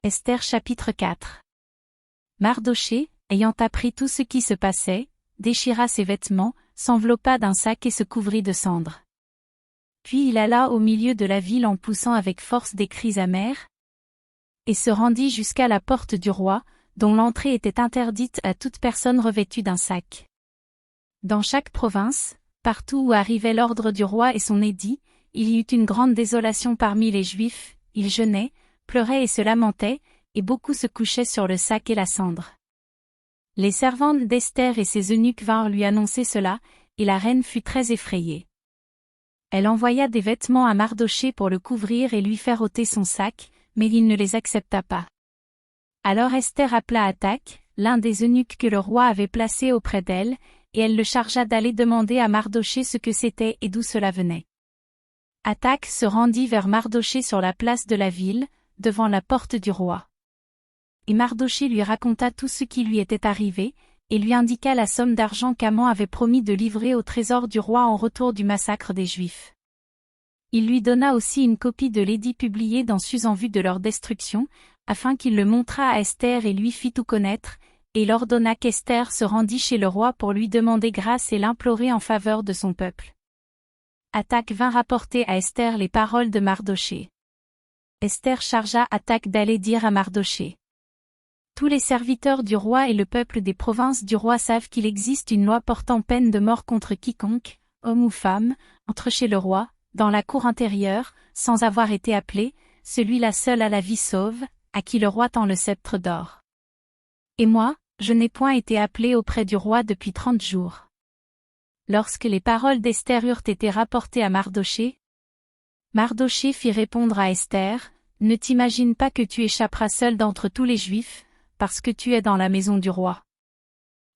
Esther chapitre 4. Mardochée, ayant appris tout ce qui se passait, déchira ses vêtements, s'enveloppa d'un sac et se couvrit de cendres. Puis il alla au milieu de la ville en poussant avec force des cris amers, et se rendit jusqu'à la porte du roi, dont l'entrée était interdite à toute personne revêtue d'un sac. Dans chaque province, partout où arrivait l'ordre du roi et son édit, il y eut une grande désolation parmi les Juifs, ils jeûnaient, pleuraient et se lamentaient, et beaucoup se couchaient sur le sac et la cendre. Les servantes d'Esther et ses eunuques vinrent lui annoncer cela, et la reine fut très effrayée. Elle envoya des vêtements à Mardochée pour le couvrir et lui faire ôter son sac, mais il ne les accepta pas. Alors Esther appela Hathach, l'un des eunuques que le roi avait placé auprès d'elle, et elle le chargea d'aller demander à Mardochée ce que c'était et d'où cela venait. Hathach se rendit vers Mardochée sur la place de la ville, devant la porte du roi. Et Mardochée lui raconta tout ce qui lui était arrivé, et lui indiqua la somme d'argent qu'Aman avait promis de livrer au trésor du roi en retour du massacre des Juifs. Il lui donna aussi une copie de l'édit publié dans Suse en vue de leur destruction, afin qu'il le montrât à Esther et lui fît tout connaître, et il ordonna qu'Esther se rendît chez le roi pour lui demander grâce et l'implorer en faveur de son peuple. Hathach vint rapporter à Esther les paroles de Mardochée. Esther chargea Hathach d'aller dire à Mardochée. Tous les serviteurs du roi et le peuple des provinces du roi savent qu'il existe une loi portant peine de mort contre quiconque, homme ou femme, entre chez le roi, dans la cour intérieure, sans avoir été appelé, celui-là seul a la vie sauve, à qui le roi tend le sceptre d'or. Et moi, je n'ai point été appelé auprès du roi depuis 30 jours. Lorsque les paroles d'Esther eurent été rapportées à Mardochée, Mardochée fit répondre à Esther, « Ne t'imagine pas que tu échapperas seul d'entre tous les Juifs, parce que tu es dans la maison du roi.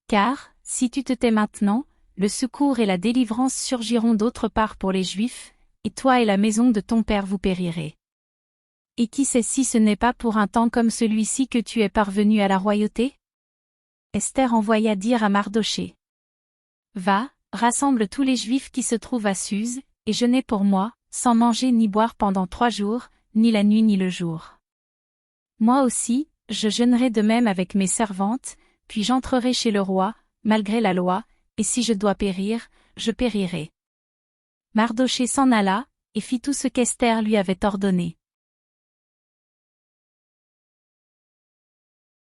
Car, si tu te tais maintenant, le secours et la délivrance surgiront d'autre part pour les Juifs, et toi et la maison de ton père vous périrez. Et qui sait si ce n'est pas pour un temps comme celui-ci que tu es parvenu à la royauté ?» Esther envoya dire à Mardochée. « Va, rassemble tous les Juifs qui se trouvent à Suse, et jeûnez pour moi, sans manger ni boire pendant 3 jours, ni la nuit ni le jour. Moi aussi, je jeûnerai de même avec mes servantes, puis j'entrerai chez le roi, malgré la loi, et si je dois périr, je périrai. » Mardochée s'en alla, et fit tout ce qu'Esther lui avait ordonné.